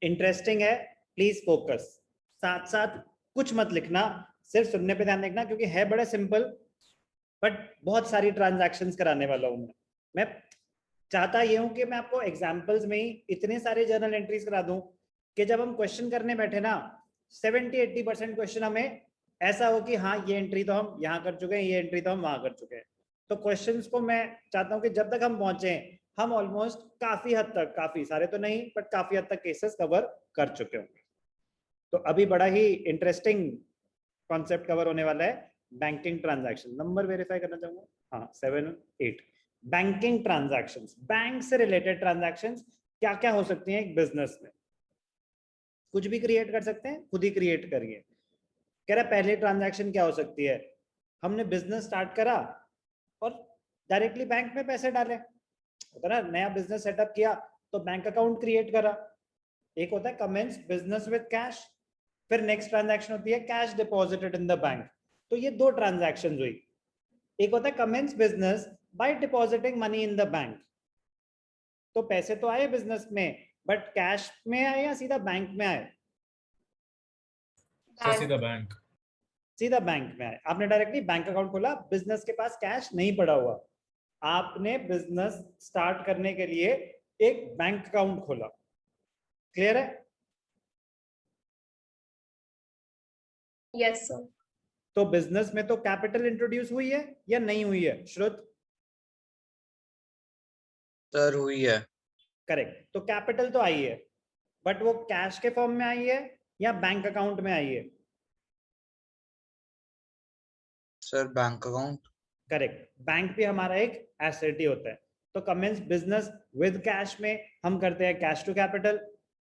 Interesting है, please focus. साथ साथ कुछ मत लिखना, सिर्फ सुनने पे ध्यान देखना, क्योंकि है बड़ा सिंपल बट बहुत सारी ट्रांजैक्शंस कराने वाला हूं मैं चाहता ये हूं कि मैं आपको एग्जांपल्स में ही इतने सारे जर्नल एंट्रीज करा दूं कि जब हम क्वेश्चन करने बैठे ना 70-80% क्वेश्चन हमें ऐसा हो कि हाँ ये एंट्री तो हम यहाँ कर चुके हैं, ये एंट्री तो हम वहां कर चुके हैं। तो क्वेश्चंस को मैं चाहता हूँ कि जब तक हम पहुंचे हम ऑलमोस्ट काफी हद तक, काफी सारे तो नहीं बट काफी हद तक केसेस कवर कर चुके होंगे। तो अभी बड़ा ही इंटरेस्टिंग कॉन्सेप्ट कवर होने वाला है, बैंकिंग ट्रांजैक्शन। नंबर वेरीफाई करना चाहूंगा, हाँ 7-8। बैंकिंग ट्रांजैक्शंस, बैंक से रिलेटेड ट्रांजैक्शंस क्या क्या हो सकती हैं एक बिजनेस में। कुछ भी क्रिएट कर सकते हैं, खुद ही क्रिएट करिए। कह रहा पहले ट्रांजैक्शन क्या हो सकती है, हमने बिजनेस स्टार्ट करा और डायरेक्टली बैंक में पैसे डाले, होता ना, नया बिजनेस सेटअप किया तो बैंक अकाउंट क्रिएट करा। एक होता है कमेंस बिजनेस विद कैश, फिर नेक्स्ट ट्रांजैक्शन होती है cash deposited in the bank. तो ये दो ट्रांजैक्शन हुई। एक होता है commence business by depositing money in the bank, तो पैसे तो आए बिजनेस में बट कैश में आए या सीधा बैंक में आए? सीधा बैंक। सीधा बैंक में आए। आपने डायरेक्टली बैंक अकाउंट खोला, बिजनेस के पास कैश नहीं पड़ा हुआ, आपने बिजनेस स्टार्ट करने के लिए एक बैंक अकाउंट खोला। क्लियर है? Yes sir. तो बिजनेस में तो कैपिटल इंट्रोड्यूस हुई है या नहीं हुई है श्रुत? सर हुई है। करेक्ट, तो कैपिटल तो आई है बट वो कैश के फॉर्म में आई है या बैंक अकाउंट में आई है? Sir bank account. Correct, bank भी हमारा एक एसेट ही होता है। तो कमेंस बिजनेस विद कैश में हम करते हैं cash to capital,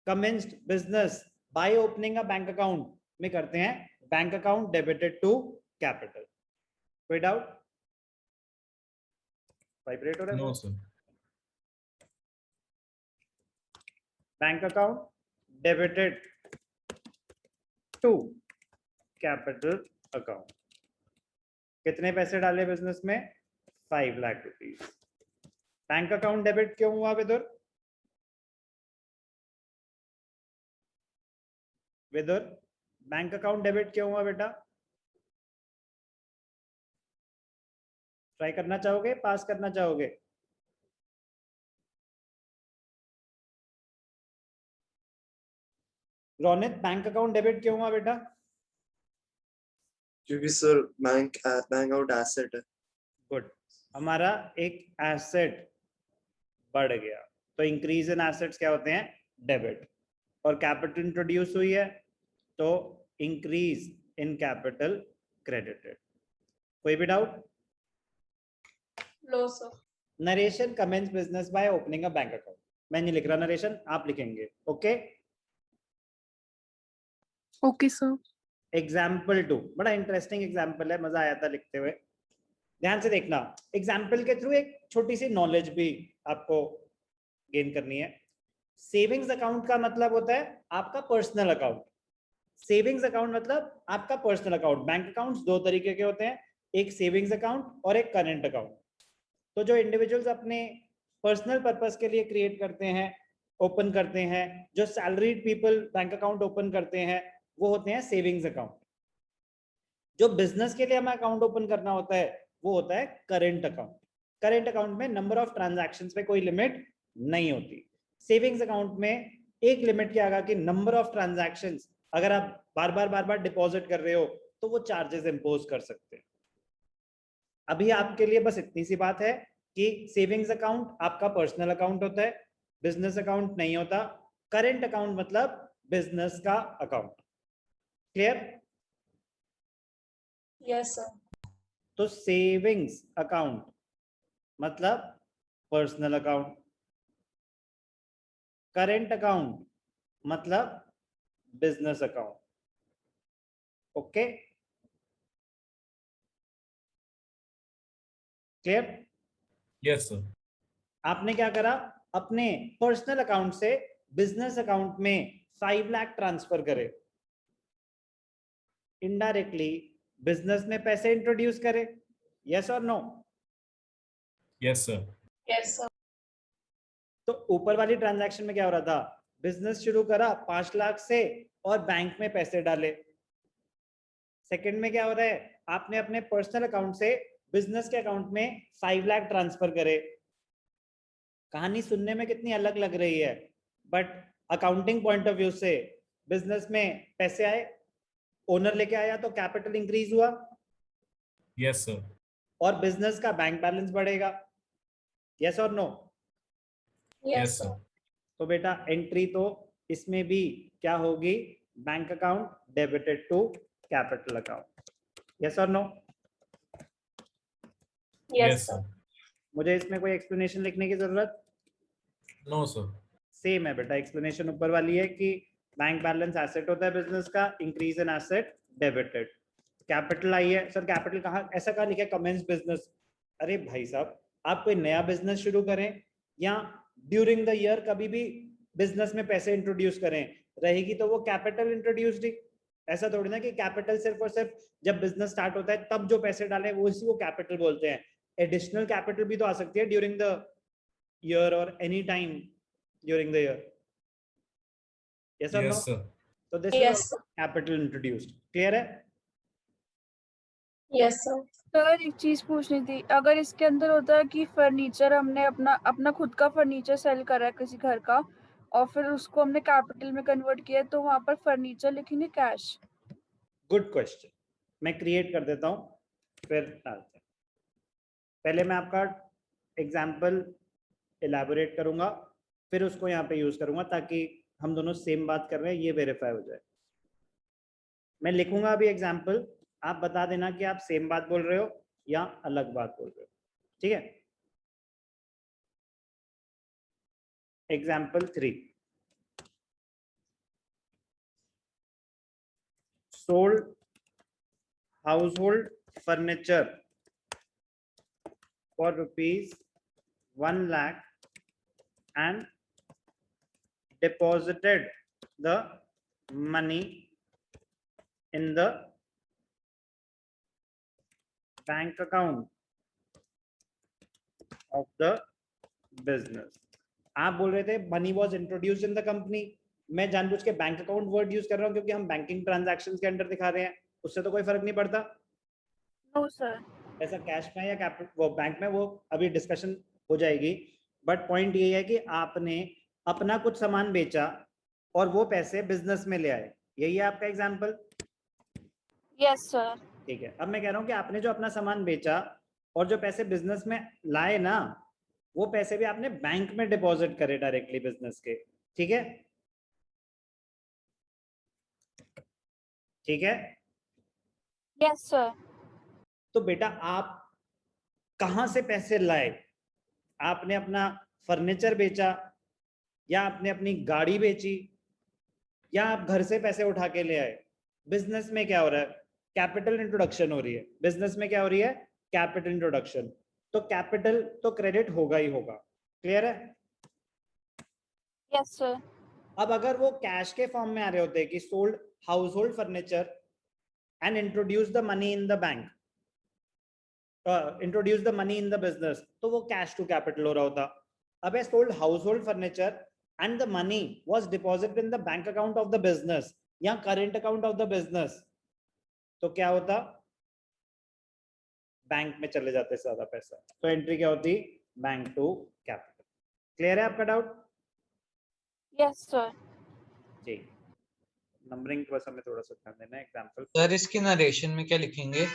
commenced business by opening a bank account में करते हैं bank account debited to capital. कोई डाउट? वाइब्रेट हो रहा है? No sir. Bank account debited to capital account. कितने पैसे डाले बिजनेस में? 5 lakh rupees. Bank account debit क्यों हुआ Vidur? Vidur, bank account debit क्यों हुआ बेटा? ट्राई करना चाहोगे, पास करना चाहोगे? रोनित, बैंक अकाउंट डेबिट क्यों हुआ बेटा? क्योंकि सर बैंक आउट एसेट है। गुड, हमारा एक एसेट बढ़ गया, तो इंक्रीज इन एसेट्स क्या होते हैं? डेबिट। और कैपिटल इंट्रोड्यूस हुई है तो इंक्रीज इन कैपिटल क्रेडिटेड। कोई भी doubt? No sir. Narration commence business by opening a bank account. मैं नहीं लिख रहा नरेशन, आप लिखेंगे। Okay okay sir. एग्जाम्पल 2 बड़ा इंटरेस्टिंग एग्जाम्पल है, मजा आया था लिखते हुए। ध्यान से देखना, एग्जाम्पल के थ्रू एक छोटी सी नॉलेज भी आपको गेन करनी है। सेविंग्स अकाउंट का मतलब होता है आपका पर्सनल अकाउंट। सेविंग्स अकाउंट मतलब आपका पर्सनल अकाउंट। बैंक अकाउंट्स दो तरीके के होते हैं, एक सेविंग्स अकाउंट और एक करंट अकाउंट। तो जो इंडिविजुअल्स अपने पर्सनल पर्पस के लिए क्रिएट करते हैं, ओपन करते हैं, जो salaried people bank account open करते हैं, वो होते हैं सेविंग्स अकाउंट। जो बिजनेस के लिए हमें अकाउंट ओपन करना होता है वो होता है करेंट अकाउंट। करेंट अकाउंट में नंबर ऑफ ट्रांजैक्शंस पे कोई लिमिट नहीं होती। सेविंग्स अकाउंट में एक लिमिट क्या आएगा कि नंबर ऑफ ट्रांजैक्शंस, अगर आप बार बार डिपॉजिट कर रहे हो तो वो चार्जेस इंपोज कर सकते हैं। अभी आपके लिए बस इतनी सी बात है कि सेविंग्स अकाउंट आपका पर्सनल अकाउंट होता है, बिजनेस अकाउंट नहीं होता। करेंट अकाउंट मतलब बिजनेस का अकाउंट। क्लियर? Yes sir. तो सेविंग्स अकाउंट मतलब पर्सनल अकाउंट, करेंट अकाउंट मतलब business account. Okay clear? Yes sir. आपने क्या करा, अपने पर्सनल अकाउंट से बिजनेस अकाउंट में 5 लाख ट्रांसफर करे। इनडायरेक्टली बिजनेस में पैसे इंट्रोड्यूस करे, यस और no? Yes, sir. Yes, sir. तो ऊपर वाली ट्रांजैक्शन में क्या हो रहा था, बिजनेस शुरू करा 5 लाख से और बैंक में पैसे डाले। सेकंड में क्या हो रहा है, आपने अपने पर्सनल अकाउंट से बिजनेस के अकाउंट में 5 लाख ट्रांसफर करे। कहानी सुनने में कितनी अलग लग रही है, but accounting point of view से बिजनेस में पैसे आए, ओनर लेके आया तो कैपिटल इंक्रीज हुआ Yes, sir. और बिजनेस का बैंक बैलेंस बढ़ेगा, यस और नो? Yes, sir. तो बेटा एंट्री तो इसमें भी क्या होगी, bank account debited to capital account, yes और नो? Yes, sir. मुझे इसमें कोई एक्सप्लेनेशन लिखने की जरूरत? No, sir. सेम है बेटा, एक्सप्लेनेशन ऊपर वाली है कि बैंक बैलेंस एसेट होता है बिजनेस का, increase in asset debited. Capital I है, सर कैपिटल कहाँ, ऐसा कहाँ लिखा है कमेंस बिजनेस? अरे भाई साहब, आप कोई नया बिजनेस शुरू करें या ड्यूरिंग द ईयर कभी भी बिजनेस में पैसे इंट्रोड्यूस करें, रहेगी तो वो कैपिटल इंट्रोड्यूस्ड ही। ऐसा थोड़ी ना कि कैपिटल सिर्फ और सिर्फ जब बिजनेस स्टार्ट होता है तब जो पैसे डाले वो इसी को कैपिटल बोलते हैं। एडिशनल कैपिटल भी तो आ सकती है ड्यूरिंग द ईयर और any time during the year, yes और नो? Yes, sir. तो this Yes, is capital introduced, clear है? Yes, sir. सर एक चीज पूछनी थी, अगर इसके अंदर होता है कि फर्नीचर हमने अपना खुद का फर्नीचर सेल करा है किसी घर का और फिर उसको हमने कैपिटल में कन्वर्ट किया है, तो वहां पर फर्नीचर लिखेंगे कैश? गुड क्वेश्चन, मैं क्रिएट कर देता हूं फिर डालते हैं। पहले मैं आपका एग्जाम्पल इलेबोरेट करूंगा, फिर उसको यहाँ पे यूज करूंगा ताकि हम दोनों सेम बात कर रहे हैं ये वेरीफाई हो जाए। मैं लिखूंगा अभी एग्जाम्पल, आप बता देना कि आप सेम बात बोल रहे हो या अलग बात बोल रहे हो, ठीक है? Example 3, sold household furniture for rupees 1 lakh and deposited the money in the bank account of the business। आप बोल रहे थे money was introduced in the company, मैं जानबूझ के बैंक अकाउंट वर्ड यूज कर रहा हूँ क्योंकि हम बैंकिंग ट्रांजैक्शंस के अंडर दिखा रहे हैं, उससे तो कोई फर्क नहीं पड़ता। No sir. ऐसा कैश में या कैपिटल वो बैंक में वो अभी डिस्कशन हो जाएगी, बट पॉइंट ये है कि आपने अपना कुछ सामान बेचा और वो पैसे बिजनेस में ले आए, यही है आपका एग्जाम्पल? Yes sir. ठीक है, अब मैं कह रहा हूँ कि आपने जो अपना सामान बेचा और जो पैसे बिजनेस में लाए ना, वो पैसे भी आपने बैंक में डिपॉजिट करे डायरेक्टली बिजनेस के, ठीक है? ठीक है? Yes sir. तो बेटा आप कहां से पैसे लाए? आपने अपना फर्नीचर बेचा या आपने अपनी गाड़ी बेची या आप घर से पैसे उठा के ले आए? बिजनेस में क्या हो रहा है? कैपिटल इंट्रोडक्शन हो रही है। बिजनेस में क्या हो रही है? Capital introduction. तो कैपिटल तो क्रेडिट होगा ही होगा, क्लियर है? Yes sir. अब अगर वो कैश के फॉर्म में आ रहे होते कि sold house hold furniture and introduce the money in the bank, introduce the money in the business, तो वो कैश टू कैपिटल हो रहा होता। अब है sold house hold furniture and the money was deposited in the bank account of the business या current account of the business, तो क्या होता? बैंक में चले जाते ज्यादा पैसा, तो एंट्री क्या होती? Bank to capital. क्लियर है आपका डाउट? Yes sir. जी, नंबरिंग बस हमें थोड़ा सा ध्यान देना है। एग्जांपल सर इसके नरेशन में क्या लिखेंगे?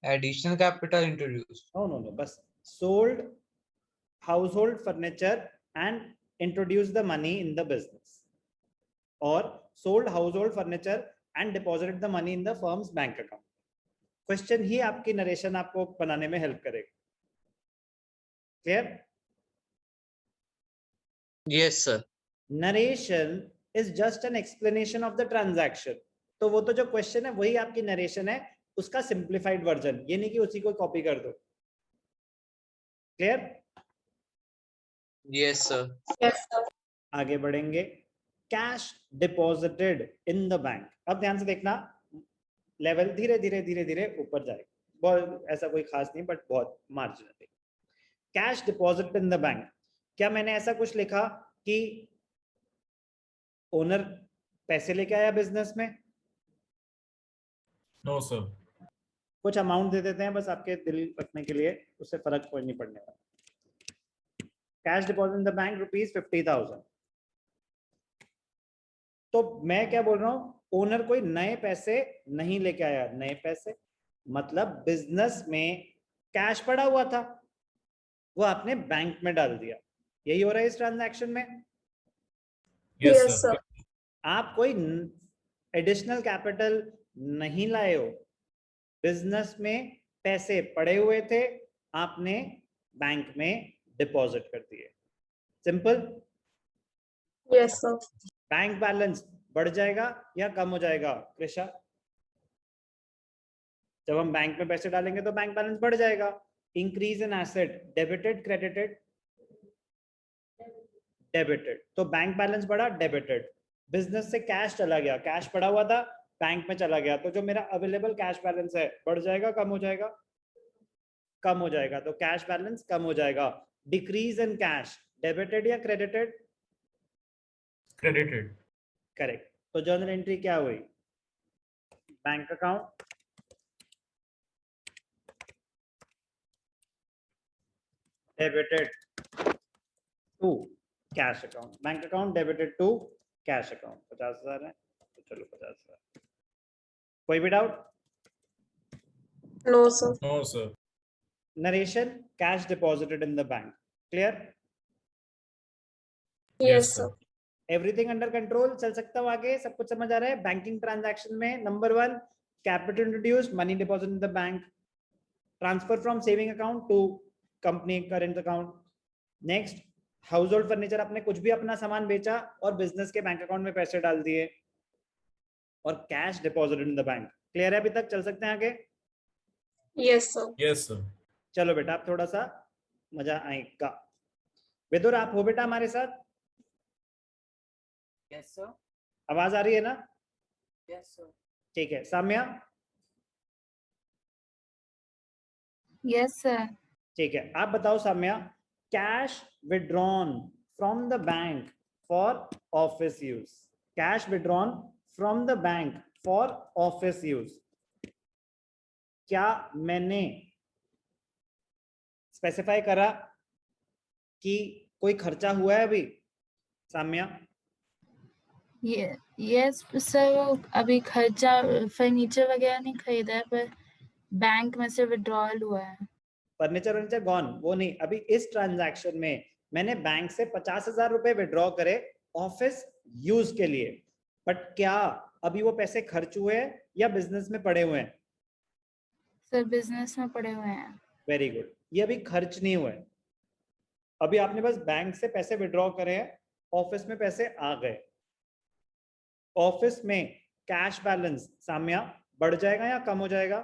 Additional capital introduce? नो, बस sold household furniture and introduce the money in the business, और sold household furniture and deposited the money in the firm's bank account. Question ही आपकी नरेशन आपको बनाने में हेल्प करेगा। Clear? Yes sir. Narration is just an explanation of the transaction, तो वो तो जो क्वेश्चन है वही आपकी नरेशन है, उसका सिंप्लीफाइड वर्जन, ये नहीं कि उसी को कॉपी कर दो। Clear? Yes sir. Yes, sir. आगे बढ़ेंगे। Cash deposited in the bank, अब ध्यान से देखना, लेवल धीरे धीरे धीरे धीरे ऊपर जाएगा, बहुत ऐसा कोई खास नहीं, बट बहुत marginally. Cash deposit in the bank, क्या मैंने ऐसा कुछ लिखा कि ओनर पैसे लेके आया बिजनेस में? No, sir. कुछ अमाउंट दे देते हैं बस आपके दिल रखने के लिए, उससे फर्क कोई नहीं पड़ने वाला। Cash deposit in the bank ₹50,000। तो मैं क्या बोल रहा हूं, ओनर कोई नए पैसे नहीं लेके आया। नए पैसे मतलब बिजनेस में कैश पड़ा हुआ था, वो आपने बैंक में डाल दिया। यही हो रहा है इस ट्रांजैक्शन में। Yes, Yes, sir. sir. आप कोई एडिशनल कैपिटल नहीं लाए हो, बिजनेस में पैसे पड़े हुए थे, आपने बैंक में डिपॉजिट कर दिए। Simple. Yes, sir. Bank balance बढ़ जाएगा या कम हो जाएगा कृषा? जब हम बैंक में पैसे डालेंगे तो बैंक बैलेंस बढ़ जाएगा। Increase in asset, debited credited? Debited. तो बैंक बैलेंस बढ़ा, डेबिटेड। बिजनेस से कैश चला गया, कैश पड़ा हुआ था बैंक में चला गया, तो जो मेरा अवेलेबल कैश बैलेंस है बढ़ जाएगा कम हो जाएगा? कम हो जाएगा। तो कैश बैलेंस कम हो जाएगा। डिक्रीज इन कैश, डेबिटेड या क्रेडिटेड? Credited. करेक्ट। तो जर्नल एंट्री क्या हुई? Bank account debited to cash account, bank account debited to cash account. 50,000 है तो चलो 50,000। कोई भी doubt? No, sir. No, sir. Narration, cash deposited in the bank. Clear? Yes, sir. Everything under control, चल सकता हूँ आगे? सब कुछ समझ आ रहा है? बैंकिंग ट्रांजैक्शन में number 1 capital introduce, money deposit in the bank, transfer from saving account to company current account. Next, house hold furniture, आपने कुछ भी अपना सामान बेचा और बिजनेस के बैंक अकाउंट में पैसे डाल दिए, और cash deposit in the bank. Clear है अभी तक? चल सकते हैं आगे? Yes, sir. Yes, sir. चलो बेटा, आप थोड़ा सा मजा आएगा। विदुर, आप हो बेटा हमारे साथ? Yes, sir. आवाज आ रही है ना? Yes, sir. ठीक है। साम्या? Yes sir. ठीक है, आप बताओ Samya, cash withdrawn from the bank for office use. Cash withdrawn from the bank for office use, क्या मैंने स्पेसिफाई करा कि कोई खर्चा हुआ है अभी? साम्या? यस सर, वो अभी खर्चा फर्नीचर वगैरह नहीं खरीदा है, पर बैंक में से विड्रॉल हुआ है। फर्नीचर वर्नीचर गॉन, वो नहीं। अभी इस ट्रांजैक्शन में मैंने बैंक से 50,000 रुपए विड्रॉ करे ऑफिस यूज के लिए, बट क्या अभी वो पैसे खर्च हुए हैं या बिजनेस में पड़े हुए हैं? सर बिजनेस में पड़े हुए हैं। वेरी गुड, ये अभी खर्च नहीं हुए। अभी आपने बस बैंक से पैसे विड्रॉ करे हैं, ऑफिस में पैसे आ गए। ऑफिस में कैश बैलेंस साम्या बढ़ जाएगा या कम हो जाएगा?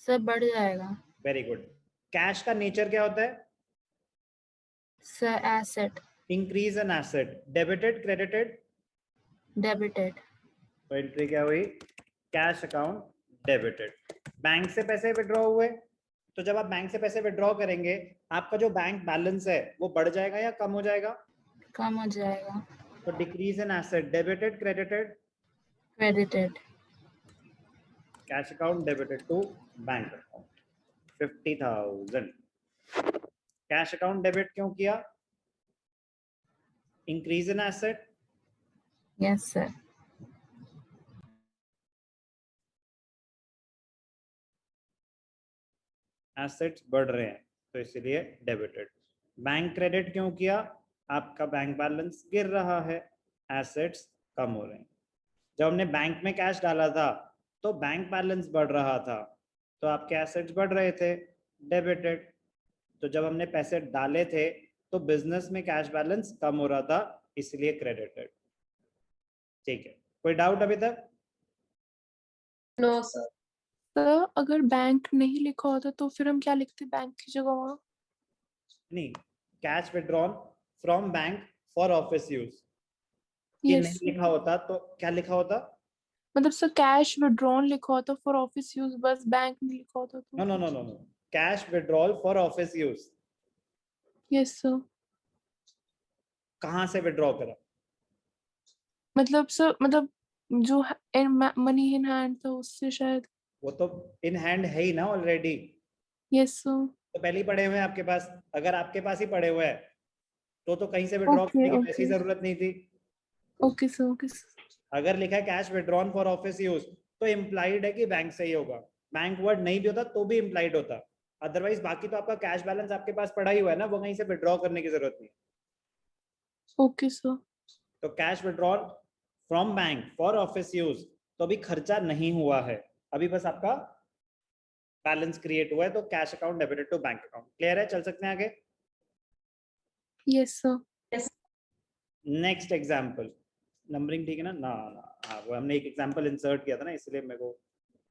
सर बढ़ जाएगा। Very good. कैश का नेचर क्या होता है? Sir asset. Increase in asset, debited credited? Debited. तो एंट्री क्या हुई? Cash account debited. बैंक से पैसे विड्रॉ हुए, तो जब आप बैंक से पैसे विड्रॉ करेंगे आपका जो बैंक बैलेंस है वो बढ़ जाएगा या कम हो जाएगा? कम हो जाएगा। तो decrease in asset, debited credited? Credited. Cash account debited to bank account 50,000। Cash account debit क्यों किया? Increase in asset? Yes sir. Assets बढ़ रहे हैं तो इसलिए डेबिटेड। बैंक क्रेडिट क्यों किया? आपका बैंक बैलेंस गिर रहा है, एसेट्स कम हो रहे हैं। जब हमने बैंक में कैश डाला था तो बैंक बैलेंस बढ़ रहा था, तो आपके एसेट्स बढ़ रहे थे, डेबिटेड। तो जब हमने पैसे डाले थे तो बिजनेस में कैश बैलेंस कम हो रहा था, इसलिए क्रेडिटेड। ठीक है, कोई डाउट अभी तक? No, sir. सर अगर बैंक नहीं लिखा होता तो फिर हम क्या लिखते बैंक की जगह वहाँ? नहीं, cash withdrawn from bank for office use. कि Yes. नहीं लिखा होता तो क्या लिखा होता? मतलब सर कैश विड्रॉन लिखा होता फॉर ऑफिस यूज, बस बैंक नहीं लिखा होता नो तो। No no no no, cash withdrawal for office use. Yes sir. कहाँ से विड्रॉ करा? मतलब सर, मतलब जो मनी इन हैंड था उससे शायद। वो तो इन हैंड है ही ना ऑलरेडी, यस सर। तो पहले ही पड़े हुए हैं आपके पास। अगर आपके पास ही पड़े हुए हैं तो कहीं से विड्रॉ ओके करने की पैसे की ओके जरूरत नहीं थी। Okay sir, okay sir. अगर लिखा है cash withdrawn for office use तो इम्प्लाइड है कि बैंक से ही होगा। बैंक वर्ड नहीं भी होता तो भी इम्प्लाइड होता, अदरवाइज बाकी तो आपका कैश बैलेंस आपके पास पड़ा ही हुआ है ना, वो कहीं से विड्रॉ करने की जरूरत नहीं। Okay sir. तो cash withdrawal from bank for office use तो अभी खर्चा नहीं हुआ है, अभी बस आपका बैलेंस क्रिएट हुआ है, तो cash account debited to bank account. Clear है? चल सकते हैं आगे। Yes sir. Next example, numbering ठीक है ना? ना ना, हाँ वो हमने एक एग्जांपल इंसर्ट किया था ना, इसलिए मेरे को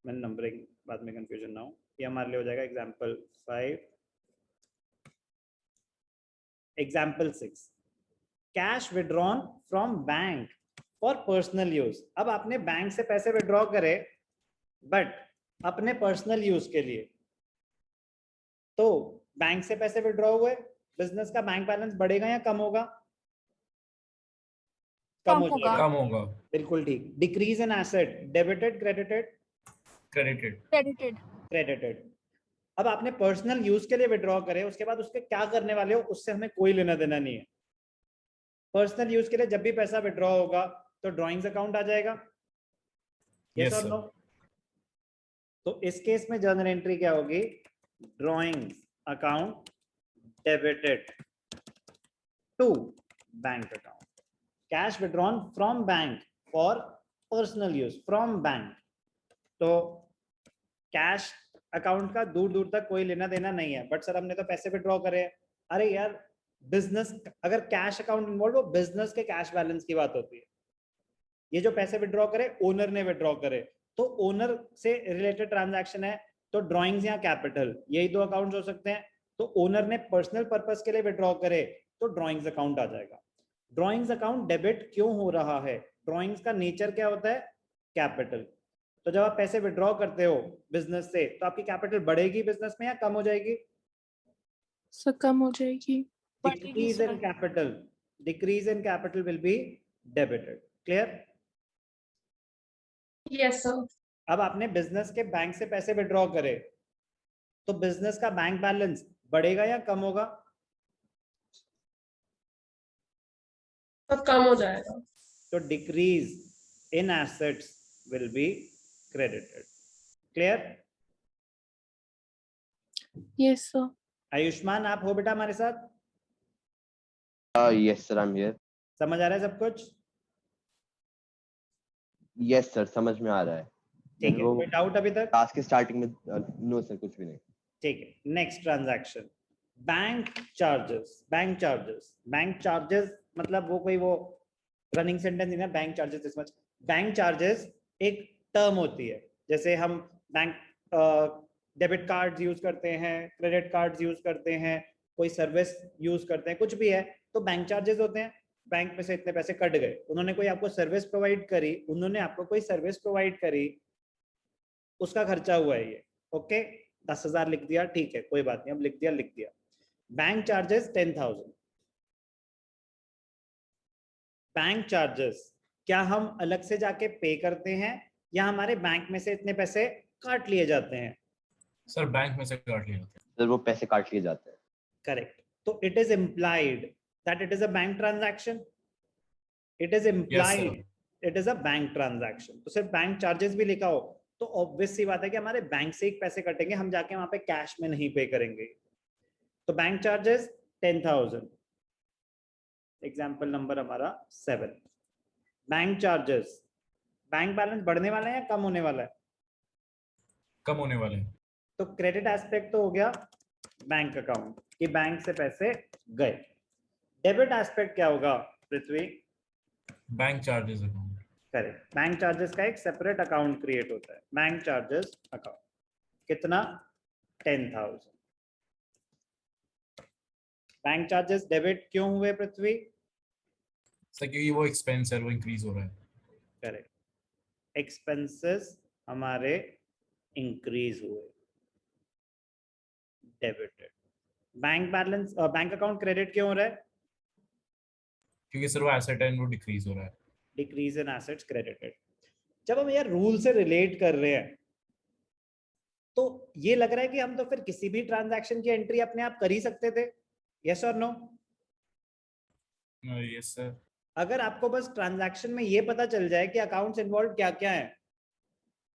मैंने नंबरिंग बाद में कंफ्यूजन ना हो। ये हमारे लिए हो जाएगा example 5। Example 6, cash withdrawn from bank for personal use. अब आपने बैंक से पैसे विड्रॉ करे बट अपने पर्सनल यूज के लिए, तो बैंक से पैसे विड्रॉ हुए, बिजनेस का बैंक बैलेंस बढ़ेगा या कम होगा? कम हो जाएगा। कम होगा। बिल्कुल ठीक। Decrease in asset, debited credited? Credited. Credited. Credited. अब आपने पर्सनल यूज के लिए विड्रॉ करे, उसके बाद उसके क्या करने वाले हो उससे हमें कोई लेना देना नहीं है। पर्सनल यूज के लिए जब भी पैसा विड्रॉ होगा तो ड्रॉइंग्स अकाउंट आ जाएगा, यस Yes, और sir. नो? तो इस केस में जर्नल एंट्री क्या होगी? Drawings account debited to bank account. Cash withdrawn from bank for personal use from bank, तो कैश अकाउंट का दूर दूर तक कोई लेना देना नहीं है, बट सर हमने तो पैसे विड्रॉ करे हैं। अरे यार, बिजनेस अगर कैश अकाउंट इन्वॉल्व हो, बिजनेस के कैश बैलेंस की बात होती है। ये जो पैसे विड्रॉ करे ओनर ने विड्रॉ करे, तो ओनर से रिलेटेड ट्रांजैक्शन है, तो ड्रॉइंग्स या कैपिटल यही दो अकाउंट्स हो सकते हैं। तो ओनर ने पर्सनल पर्पस के लिए विड्रॉ करे तो ड्रॉइंग्स अकाउंट आ जाएगा। ड्रॉइंग्स अकाउंट डेबिट क्यों हो रहा है? ड्रॉइंग्स का नेचर क्या होता है? कैपिटल। तो जब आप पैसे विड्रॉ करते हो बिजनेस से तो आपकी कैपिटल बढ़ेगी बिजनेस में या कम हो जाएगी? सर कम हो जाएगी। Decrease in capital, decrease in capital will be debited. Clear? Yes, sir. अब आपने बिजनेस के बैंक से पैसे विड्रॉ करे तो बिजनेस का बैंक बैलेंस बढ़ेगा या कम होगा? तो कम हो जाएगा। तो decrease in assets will be credited. Clear? Yes sir. Ayushman आप हो बेटा हमारे साथ? Yes, sir, I'm here. समझ आ रहा है सब कुछ? Yes, sir, समझ में आ रहा है। ठीक है, वो कोई डाउट अभी तक? टास्क के स्टार्टिंग में नो सर, कुछ भी नहीं। ठीक है, next transaction, bank charges. Bank charges, bank charges मतलब वो कोई वो रनिंग सेंटेंस नहीं ना, bank charges this much. Bank charges एक टर्म होती है, जैसे हम बैंक डेबिट कार्ड्स यूज करते हैं, क्रेडिट कार्ड्स यूज करते हैं, कोई सर्विस यूज करते हैं, कुछ भी है तो बैंक चार्जेस होते हैं। बैंक में से इतने पैसे कट गए, उन्होंने कोई आपको सर्विस प्रोवाइड करी, उन्होंने आपको कोई सर्विस प्रोवाइड करी, उसका खर्चा हुआ है ये। ओके, 10,000 लिख दिया, ठीक है कोई बात नहीं, अब लिख दिया। Bank charges 10,000। बैंक चार्जेस क्या हम अलग से जाके पे करते हैं या हमारे बैंक में से इतने पैसे काट लिए जाते हैं? सर बैंक में से काट लिया जाता है। सर वो पैसे काट लिए जाते हैं। करेक्ट। तो it is implied that it is a bank transaction. It is implied it is a bank transaction. तो सिर्फ बैंक चार्जेस भी लिखा हो तो ऑब्वियस सी बात है कि हमारे बैंक से ही पैसे कटेंगे, हम जाके वहां पे कैश में नहीं पे करेंगे। तो बैंक चार्जेस 10,000, एग्जाम्पल नंबर हमारा 7। बैंक चार्जेस, बैंक बैलेंस बढ़ने वाला है या कम होने वाला है? कम होने वाले हैं। तो क्रेडिट एस्पेक्ट तो हो गया बैंक अकाउंट कि बैंक से पैसे गए। डेबिट एस्पेक्ट क्या होगा Prithvi? Bank charges account. Correct, bank charges का एक सेपरेट अकाउंट क्रिएट होता है, बैंक चार्जेस अकाउंट। कितना? 10,000। बैंक चार्जेस डेबिट क्यों हुए पृथ्वी? सर क्योंकि वो एक्सपेंस है वो इंक्रीज हो रहा है. करेक्ट, एक्सपेंसेस हमारे इंक्रीज हुए, debited. Bank balance, bank account credit क्यों हो रहा है? क्योंकि सर वो एसेट है वो डिक्रीज हो रहा है. Decrease in assets credited. जब हम यार रूल से रिलेट कर रहे हैं तो ये लग रहा है कि हम तो फिर किसी भी ट्रांजैक्शन की एंट्री अपने आप कर ही सकते थे. यस और नो? Yes sir. अगर आपको बस ट्रांजैक्शन में ये पता चल जाए कि अकाउंट्स इन्वॉल्व क्या क्या है,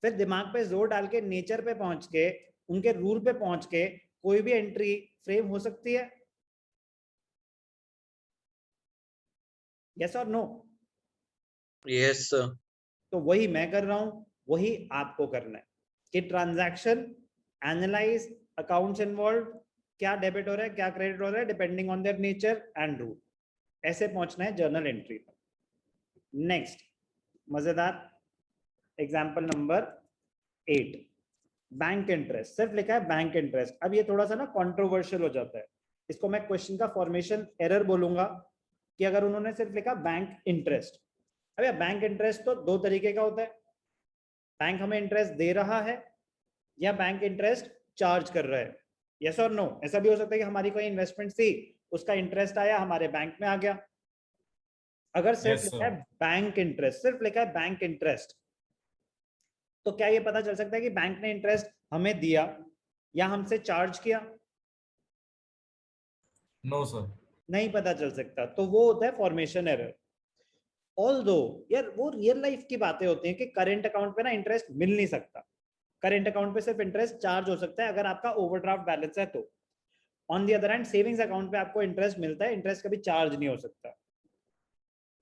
फिर दिमाग पे जोर डाल के नेचर पे पहुंच के, उनके रूल पे पहुंच के कोई भी एंट्री फ्रेम हो सकती है. यस और नो? Yes, sir. तो वही मैं कर रहा हूं, वही आपको करना है कि ट्रांजैक्शन एनालाइज, अकाउंट्स इन्वॉल्व, क्या डेबिट हो रहा है क्या क्रेडिट हो रहा है, depending on their nature and rule. ऐसे पहुंचना है जर्नल एंट्री पर. नेक्स्ट मजेदार एग्जांपल नंबर 8, बैंक इंटरेस्ट. सिर्फ लिखा है बैंक इंटरेस्ट. अब ये थोड़ा सा ना कंट्रोवर्शियल हो जाता है. इसको मैं क्वेश्चन का फॉर्मेशन एरर बोलूंगा कि अगर उन्होंने सिर्फ लिखा बैंक इंटरेस्ट. अब यार बैंक इंटरेस्ट तो दो तरीके का होता है. बैंक हमें इंटरेस्ट दे रहा है या बैंक इंटरेस्ट चार्ज कर रहा है. यस और नो? ऐसा भी हो सकता है कि हमारी कोई इन्वेस्टमेंट थी, उसका इंटरेस्ट आया हमारे बैंक में आ गया. अगर सिर्फ Yes, लिखा है बैंक इंटरेस्ट, सिर्फ लिखा है बैंक इंटरेस्ट, तो क्या ये पता चल सकता है कि बैंक ने इंटरेस्ट हमें दिया या हमसे चार्ज किया? No sir. नहीं पता चल सकता. तो वो होता है फॉर्मेशन एरर. ऑल्दो यार वो रियल लाइफ की बातें होती हैं कि करंट अकाउंट पे ना इंटरेस्ट मिल नहीं सकता. करंट अकाउंट पे सिर्फ इंटरेस्ट चार्ज हो सकता है अगर आपका ओवरड्राफ्ट बैलेंस है तो. On the other hand savings account पे आपको इंटरेस्ट मिलता है, इंटरेस्ट कभी चार्ज नहीं हो सकता.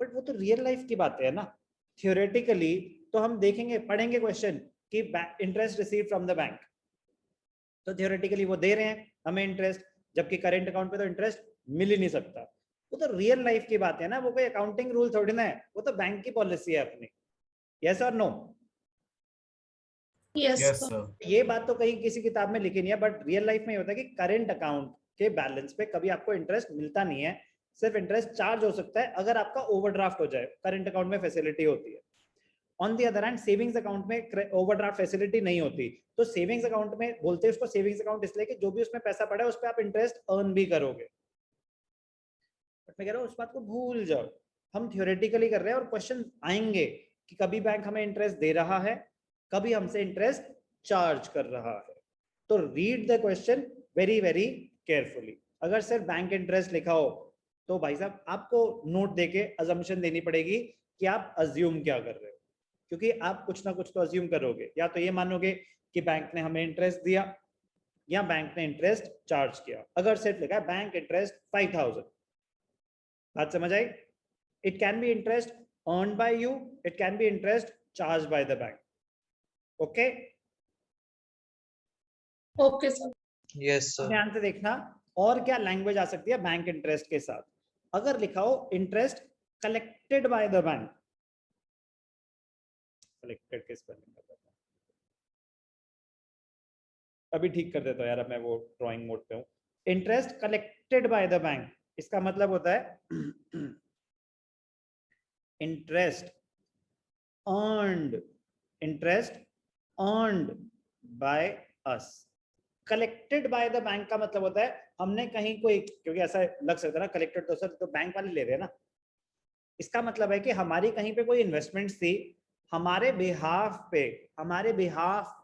बट वो तो रियल लाइफ की बातें है ना. थियोरेटिकली तो हम देखेंगे, पढ़ेंगे क्वेश्चन कि interest receive from the bank, तो थियोरेटिकली वो दे रहे हैं हमें इंटरेस्ट, जबकि करंट अकाउंट पे तो इंटरेस्ट मिल ही नहीं सकता. वो तो रियल लाइफ की बात है ना, वो कोई अकाउंटिंग रूल थोड़ी ना है, वो तो बैंक की पॉलिसी है अपनी. यस और no? Yes yes sir. Sir. ये बात तो कहीं किसी किताब में लिखी नहीं है, बट रियल लाइफ में ये होता है कि करंट अकाउंट के बैलेंस पे कभी आपको इंटरेस्ट मिलता नहीं है, सिर्फ इंटरेस्ट चार्ज हो सकता है अगर आपका ओवरड्राफ्ट हो जाए. करंट अकाउंट में फैसिलिटी होती है. On the other hand savings account में ओवरड्राफ्ट फैसिलिटी नहीं होती. तो सेविंग्स अकाउंट में बोलते हैं उसको सेविंग्स अकाउंट इसलिए कि जो भी उसमें पैसा पड़ा है उस पर आप इंटरेस्ट अर्न भी करोगे. बट मैं कह रहा हूँ उस बात को भूल जाओ, हम थियोरेटिकली कर रहे हैं और क्वेश्चन आएंगे कि कभी बैंक हमें इंटरेस्ट दे रहा है, कभी हमसे इंटरेस्ट चार्ज कर रहा है. तो read the question very very carefully. अगर सिर्फ बैंक इंटरेस्ट लिखा हो तो भाई साहब आपको नोट देके अजम्पशन देनी पड़ेगी कि आप अज्यूम क्या कर रहे हो, क्योंकि आप कुछ ना कुछ तो अज्यूम करोगे. या तो ये मानोगे कि बैंक ने हमें इंटरेस्ट दिया या बैंक ने इंटरेस्ट चार्ज किया. अगर सिर्फ लिखा है बैंक इंटरेस्ट 5000, बात समझ आई? It can be interest earned by you, it can be interest charge by the bank. Okay, okay sir. Yes, sir. ध्यान से देखना और क्या लैंग्वेज आ सकती है बैंक इंटरेस्ट के साथ. अगर लिखा हो interest collected by the bank, collected के स्पेलिंग बताता हूं, अभी ठीक कर देता हूं यार, अब मैं वो ड्राइंग मोड पे हूं. Interest collected by the bank, इसका मतलब होता है interest earned, interest earned by us. Collected by the bank का मतलब होता है हमने कहीं कोई, क्योंकि ऐसा लग सकता है ना कलेक्टेड तो सर तो बैंक वाले ले रहे हैं ना. इसका मतलब है कि हमारी कहीं पे कोई इन्वेस्टमेंट थी, हमारे बिहाफ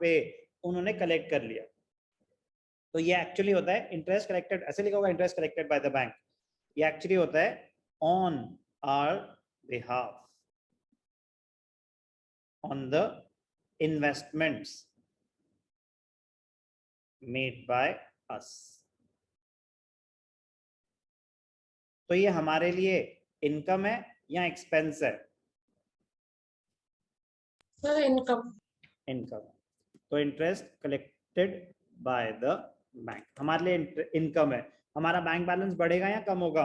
पे उन्होंने कलेक्ट कर लिया. तो ये एक्चुअली होता है इंटरेस्ट कलेक्टेड, ऐसे लिखा होगा interest collected by the bank. ये एक्चुअली होता है on our behalf, on the investments made by us. तो ये हमारे लिए इनकम है या एक्सपेंस है? Sir income. इनकम. तो interest collected by the bank हमारे लिए इनकम है. हमारा बैंक बैलेंस बढ़ेगा या कम होगा?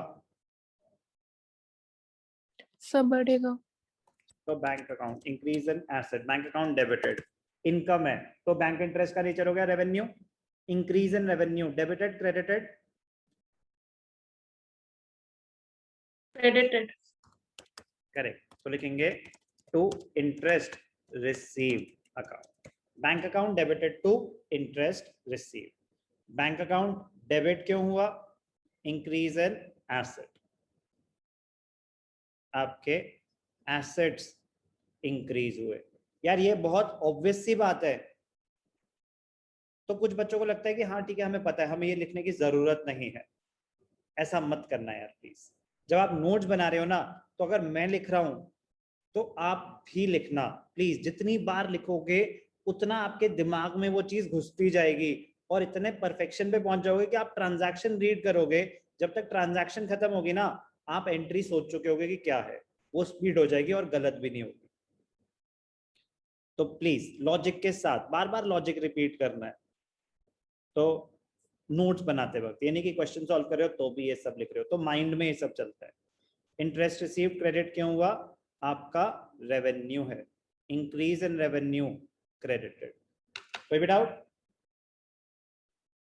सब बढ़ेगा. तो bank account increase in asset, bank account debited. Income है तो बैंक इंटरेस्ट का नेचर हो गया revenue. Increase in revenue, debited credited? Credited. Correct, तो लिखेंगे to interest receive account, bank account debited to interest receive. Bank account debit क्यों हुआ? Increase in asset, आपके एसेट्स इंक्रीज हुए। यार ये बहुत ऑब्वियस सी बात है, तो कुछ बच्चों को लगता है कि हाँ ठीक है हमें पता है, हमें ये लिखने की जरूरत नहीं है। ऐसा मत करना यार प्लीज। जब आप नोट्स बना रहे हो ना, तो अगर मैं लिख रहा हूं तो आप भी लिखना प्लीज। जितनी बार लिखोगे उतना आपके दिमाग में वो चीज घुसती जाएगी और इतने परफेक्शन पे पहुंच जाओगे कि आप ट्रांजैक्शन रीड करोगे, जब तक ट्रांजैक्शन खत्म होगी ना आप एंट्री सोच चुके होगे कि क्या है, वो स्पीड हो जाएगी और गलत भी नहीं होगी। तो प्लीज लॉजिक के साथ बार बार लॉजिक रिपीट करना है। तो नोट्स बनाते वक्त यानी कि क्वेश्चन सॉल्व कर रहे हो तो भी ये सब लिख रहे हो, तो माइंड में ये सब चलता है। इंटरेस्ट रिसीव क्रेडिट क्यों हुआ? आपका रेवेन्यू है, इंक्रीज इन रेवेन्यू क्रेडिटेड। कोई भी डाउट?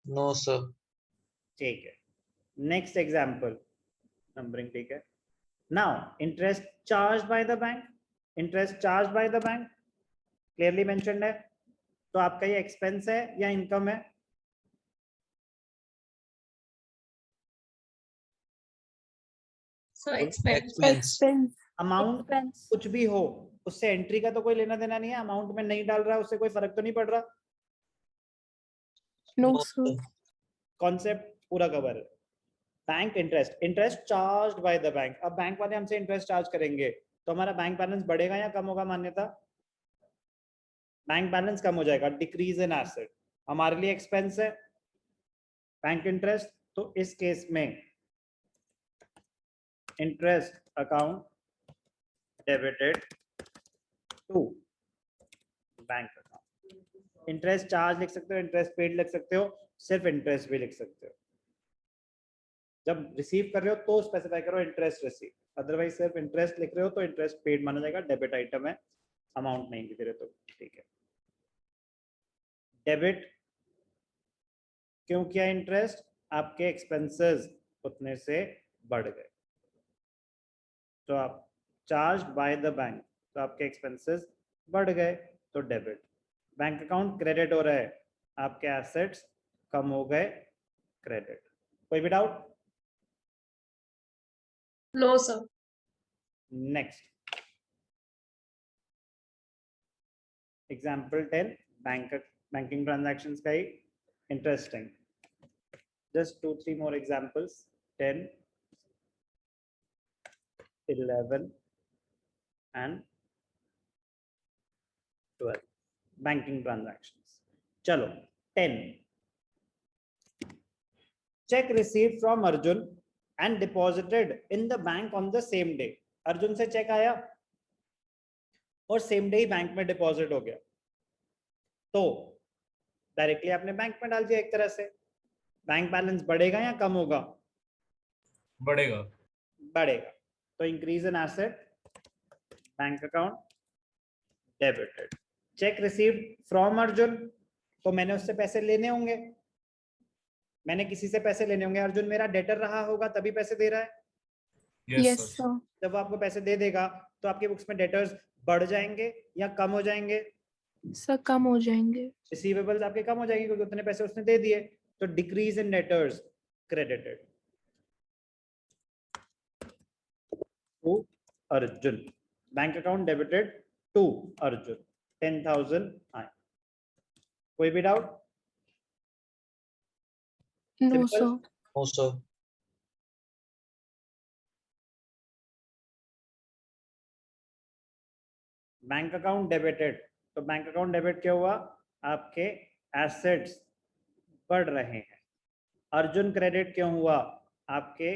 No, sir. ठीक है, नेक्स्ट एग्जांपल, नंबरिंग ठीक है। Now interest charge by the bank, interest charge by the bank clearly mentioned है, तो आपका ये एक्सपेंस है या इनकम है? Sir expense. Expense. Amount Expense. कुछ भी हो उससे एंट्री का तो कोई लेना देना नहीं है, अमाउंट में नहीं डाल रहा है उससे कोई फर्क तो नहीं पड़ रहा। No, No, sir. sir. Concept पूरा कवर है। Bank interest, interest charge by the bank. अब बैंक वाले हमसे इंटरेस्ट चार्ज करेंगे तो हमारा बैंक बैलेंस बढ़ेगा या कम होगा? मान्यता, बैंक बैलेंस कम हो जाएगा, डिक्रीज इन एसेट। हमारे लिए एक्सपेंस है बैंक इंटरेस्ट, तो इस केस में interest account debited to bank account. Interest charge लिख सकते हो, इंटरेस्ट पेड लिख सकते हो, सिर्फ इंटरेस्ट भी लिख सकते हो। जब रिसीव कर रहे हो तो स्पेसिफाई करो इंटरेस्ट रिसीव, अदरवाइज सिर्फ इंटरेस्ट लिख रहे हो तो इंटरेस्ट पेड माना जाएगा, डेबिट आइटम है, अमाउंट नहीं लिख रहे तो ठीक है। डेबिट क्यों किया इंटरेस्ट? आपके एक्सपेंसेस उतने से बढ़ गए, तो आप चार्ज बाय द बैंक, तो आपके एक्सपेंसेस बढ़ गए तो डेबिट। बैंक अकाउंट क्रेडिट हो रहा है, आपके एसेट्स कम हो गए, क्रेडिट। कोई भी doubt? No sir. Next example 10, banking transactions का ही interesting. Just 2-3 more examples, 10, 11 and 12 banking transactions. चलो 10, cheque receive from Arjun and deposited in the bank on the same day। Arjun से चेक आया और सेम डे ही बैंक में डिपॉजिट हो गया, तो डायरेक्टली आपने बैंक में डाल दिया एक तरह से। बैंक बैलेंस बढ़ेगा या कम होगा? बढ़ेगा। बढ़ेगा, तो increase in asset, bank account debited. Check received from Arjun, तो मैंने उससे पैसे लेने होंगे, मैंने किसी से पैसे लेने होंगे, अर्जुन मेरा डेटर रहा होगा तभी पैसे दे रहा है। Yes, Yes, sir. sir. जब वो आपको पैसे दे देगा तो आपकी बुक्स में डेटर्स बढ़ जाएंगे या कम हो जाएंगे? Sir, कम हो जाएंगे। रिसीवेबल्स आपके कम हो जाएंगे क्योंकि उतने पैसे उसने दे दिए, तो decrease in debtors credited to Arjun. Bank account debited to Arjun, 10,000 आए। कोई भी doubt? No, Simple. sir. No, sir. Bank account debited, तो बैंक अकाउंट डेबिट क्या हुआ? आपके एसेट्स बढ़ रहे हैं। अर्जुन क्रेडिट क्यों हुआ? आपके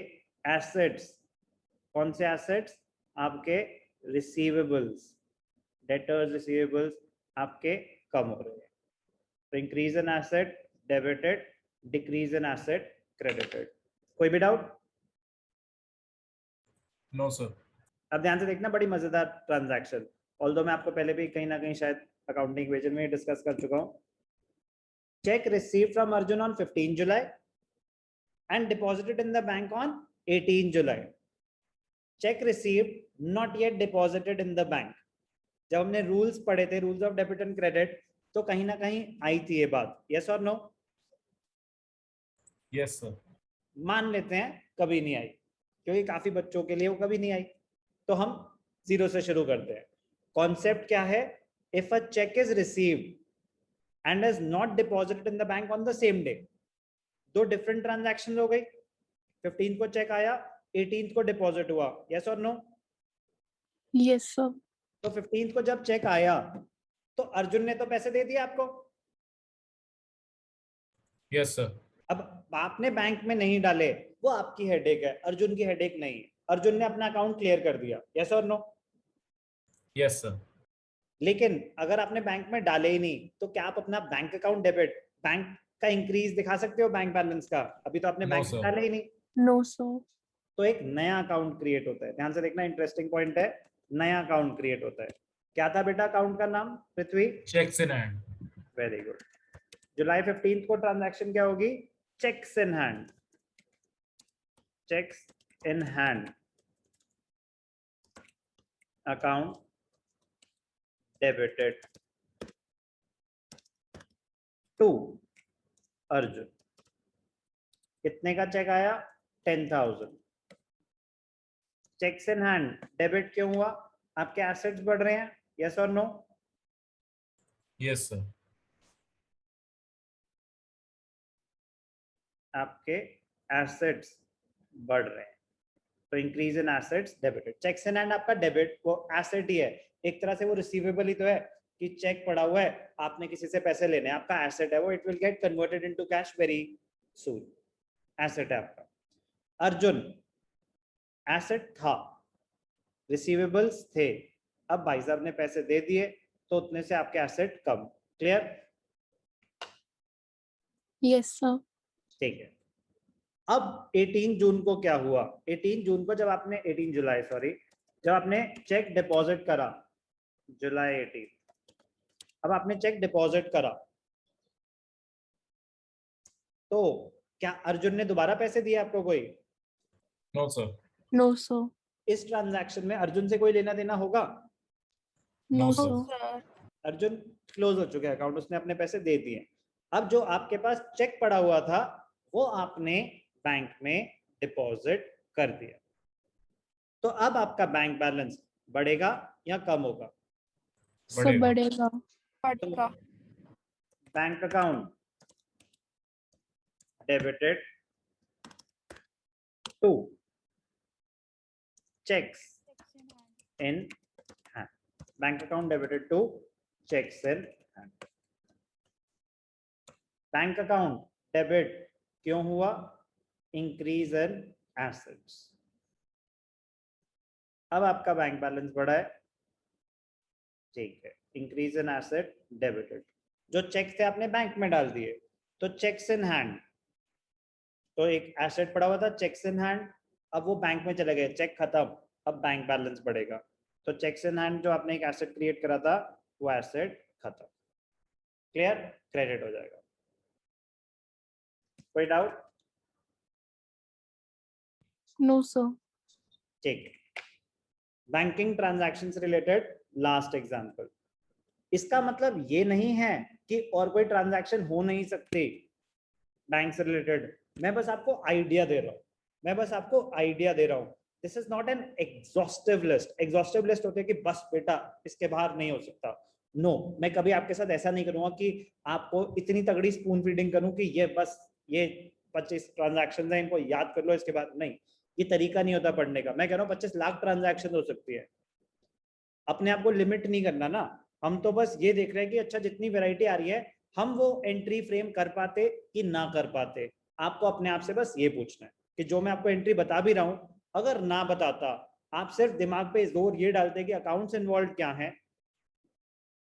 एसेट्स, कौन से एसेट्स? आपके रिसीवेबल्स, डेटर्स रिसीवेबल्स आपके कम हो रहे हैं, तो increase in asset debited, decrease in asset credited. कोई भी डाउट? No, sir. अब ध्यान से देखना, बड़ी मजेदार ट्रांजैक्शन, ऑल्दो मैं आपको पहले भी कहीं ना कहीं शायद अकाउंटिंग इक्वेशन में डिस्कस कर चुका हूं। Check received from Arjun on 15 July and deposited in the bank on 18 July. Check received not yet deposited in the bank. जब हमने रूल्स पढ़े थे, rules of debit and credit, तो कहीं ना कहीं आई थी ये बात, यस और नो? Yes, sir. मान लेते हैं कभी नहीं आई, क्योंकि काफी बच्चों के लिए वो कभी नहीं आई, तो हम जीरो से शुरू करते हैं। कॉन्सेप्ट क्या है? If a cheque is received and is not deposited in the bank on the same day, दो डिफरेंट ट्रांजैक्शन हो गई। 15th को चेक आया, 18th को डिपॉजिट हुआ, यस और नो? Yes, sir. तो 15th को जब चेक आया तो अर्जुन ने तो पैसे दे दिए आपको। Yes, sir. अब आपने बैंक में नहीं डाले, वो आपकी हेडेक है, अर्जुन की हेडेक नहीं है। अर्जुन ने अपना अकाउंट क्लियर कर दिया, यस और नो? Yes, sir. लेकिन अगर आपने बैंक में डाले ही नहीं, तो क्या आप अपना बैंक अकाउंट डेबिट, बैंक का इंक्रीज दिखा सकते हो बैंक बैलेंस का? अभी तो आपने No, बैंक में sir. डाले ही नहीं, No, sir. तो एक नया अकाउंट क्रिएट होता है। ध्यान से देखना, इंटरेस्टिंग पॉइंट है, नया अकाउंट क्रिएट होता है। क्या था बेटा अकाउंट का नाम, Prithvi? Checks in hand. Very good. जुलाई 15th को ट्रांजैक्शन क्या होगी? Cheques in hand, cheques in hand, account debited to Arjun. कितने का चेक आया? 10,000। चेक्स इन हैंड डेबिट क्यों हुआ? आपके एसेट्स बढ़ रहे हैं, यस और नो? Yes, sir. आपके एसेट्स बढ़ रहे हैं, तो increase in assets debited. Checks in hand आपका डेबिट, वो एसेट ही है, एक तरह से वो रिसीवेबल ही तो है कि चेक पड़ा हुआ है, आपने किसी से पैसे लेने, आपका एसेट है वो, it will get converted into cash very soon, asset है आपका। अर्जुन एसेट था, रिसीवेबल्स थे, अब भाई साहब ने पैसे दे दिए तो उतने से आपके एसेट कम। क्लियर? Yes, sir. ठीक है। अब 18 जून को क्या हुआ? 18 जून को जब आपने 18 जुलाई सॉरी, जब आपने चेक डिपॉजिट करा, जुलाई 18, अब आपने चेक डिपॉजिट करा, तो क्या अर्जुन ने दोबारा पैसे दिए आपको कोई? No, sir. No, sir. इस ट्रांजैक्शन में अर्जुन से कोई लेना देना होगा? No, No, sir. Sir Arjun close हो चुका है अकाउंट, उसने अपने पैसे दे दिए। अब जो आपके पास चेक पड़ा हुआ था वो आपने बैंक में डिपॉजिट कर दिया, तो अब आपका बैंक बैलेंस बढ़ेगा या कम होगा? Sir, बढ़ेगा। बढ़ेगा. बढ़ेगा। Bank account debited to cheques in hand, bank account debited to cheques in hand. Bank account debit क्यों हुआ? Increase in assets. अब आपका बैंक बैलेंस बढ़ा है, ठीक है, इंक्रीज इन एसेट डेबिटेड। जो चेक थे आपने बैंक में डाल दिए, तो चेक्स इन हैंड, तो एक एसेट पड़ा हुआ था चेक्स इन हैंड, अब वो बैंक में चले गए, चेक खत्म, अब बैंक बैलेंस बढ़ेगा। तो चेक्स इन हैंड जो आपने एक एसेट क्रिएट करा था वो एसेट खत्म। क्लियर? क्रेडिट हो जाएगा। कोई डाउट? No, sir. ठीक है। बैंकिंग ट्रांजैक्शन से रिलेटेड लास्ट एग्जांपल। इसका मतलब ये नहीं है कि और कोई ट्रांजैक्शन हो नहीं सकती बैंक से रिलेटेड, मैं बस आपको आइडिया दे रहा हूँ, this is not an exhaustive list. Exhaustive list होती है कि बस बेटा इसके बाहर नहीं हो सकता। नो, मैं कभी आपके साथ ऐसा नहीं करूंगा कि आपको इतनी तगड़ी स्पून फीडिंग करूं कि ये बस ये 25 ट्रांजैक्शन है, इनको याद कर लो, इसके बाद नहीं, ये तरीका नहीं होता पढ़ने का। मैं कह रहा हूँ 25 लाख ट्रांजैक्शन हो सकती है। अपने आप को लिमिट नहीं करना ना, हम तो बस ये देख रहे हैं कि अच्छा जितनी वैरायटी आ रही है हम वो एंट्री फ्रेम कर पाते कि ना कर पाते। आपको अपने आप से बस ये पूछना है कि जो मैं आपको एंट्री बता भी रहा हूँ, अगर ना बताता, आप सिर्फ दिमाग पे जोर ये डालते कि अकाउंट्स इन्वॉल्व क्या है,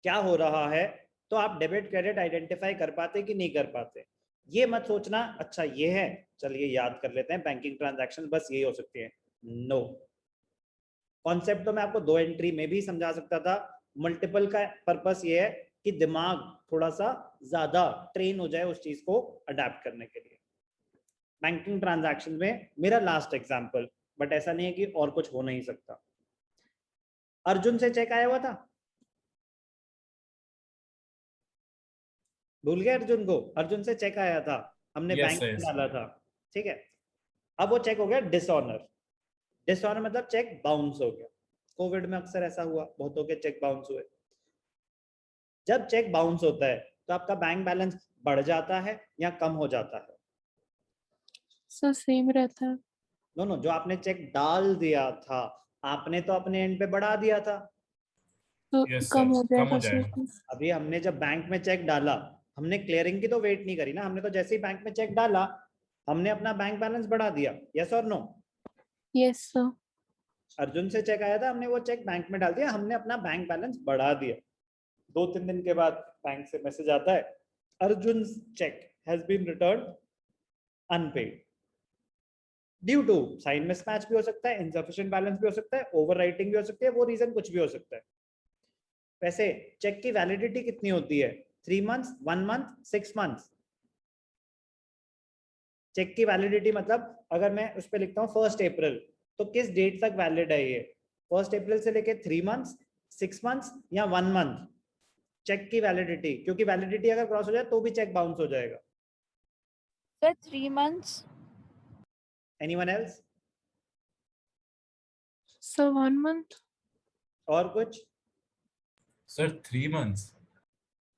क्या हो रहा है, तो आप डेबिट क्रेडिट आइडेंटिफाई कर पाते कि नहीं कर पाते। ये मत सोचना अच्छा ये है चलिए याद कर लेते हैं, बैंकिंग ट्रांजैक्शन बस यही हो सकती है। नो, कॉन्सेप्ट तो मैं आपको 2 एंट्री में भी समझा सकता था। मल्टीपल का पर्पस ये है कि दिमाग थोड़ा सा ज्यादा ट्रेन हो जाए उस चीज को अडेप्ट करने के लिए। बैंकिंग ट्रांजैक्शन में मेरा लास्ट एग्जांपल बट ऐसा नहीं है कि और कुछ हो नहीं सकता। अर्जुन से चेक आया हुआ था, भूल गए अर्जुन को? अर्जुन से चेक आया था, हमने Yes, बैंक में yes. डाला था, ठीक है। अब वो चेक हो गया डिसऑनर। डिसऑनर मतलब चेक बाउंस हो गया। कोविड में अक्सर ऐसा हुआ, बहुतों के चेक बाउंस हुए। जब चेक बाउंस होता है तो आपका बैंक बैलेंस बढ़ जाता है या कम हो जाता है? सर सेम रहता है। नो, जो आपने चेक डाल दिया था, आपने तो अपने एंड पे बढ़ा दिया था। तो Yes, कम sir. हो कम हो जाएगा जाएगा। सर। अभी हमने जब बैंक में चेक डाला, हमने क्लियरिंग की तो वेट नहीं करी ना, हमने तो जैसे ही बैंक में चेक डाला हमने अपना बैंक बैलेंस बढ़ा दिया। यस और नो? Yes sir. अर्जुन से चेक आया था, हमने वो चेक बैंक में डाल दिया, हमने अपना बैंक बैलेंस बढ़ा दिया। 2-3 दिन के बाद बैंक से मैसेज आता है, Arjun cheque has been return unpaid due to sign mismatch भी हो सकता है, इनसफिशिएंट बैलेंस भी हो सकता है, ओवरराइटिंग भी हो सकती है, वो रीजन कुछ भी हो सकता है। वैसे चेक की वैलिडिटी कितनी होती है? 3 मंथ्स, 1 मंथ, 6 मंथ्स? चेक की वैलिडिटी मतलब अगर मैं उस पर लिखता हूँ 1 अप्रैल, तो किस डेट तक वैलिड है ये? 1 अप्रैल से लेके 3 मंथ्स, 6 मंथ्स या 1 मंथ? चेक की वैलिडिटी, क्योंकि वैलिडिटी अगर क्रॉस हो जाए तो भी चेक बाउंस हो जाएगा। Sir 3 months. Anyone else? Sir 1 month. और कुछ Sir, 3 months.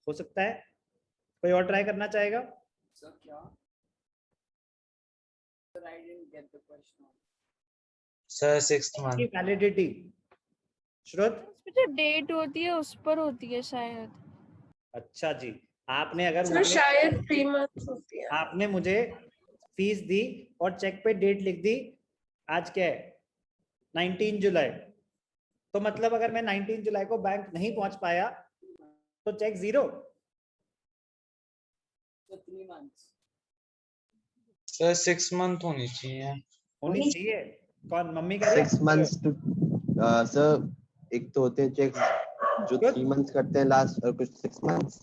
हो सकता है? कोई और ट्राई करना चाहेगा? Sir, 6th की month. वैलिडिटी श्रुत? उसमें जो डेट होती है उस पर होती है शायद। अच्छा जी, आपने अगर सर मुझे शायद 3 मंथ्स होती है। आपने मुझे फीस दी और चेक पे डेट लिख दी, आज क्या है 19 जुलाई, तो मतलब अगर मैं 19 जुलाई को बैंक नहीं पहुंच पाया तो चेक जीरो? Sir, 6 month होनी चाहिए। होनी चाहिए। कौन? मम्मी कह रही है? 6 months to सर एक तो होते हैं चेक जो 3 months करते हैं लास्ट, और कुछ 6 months।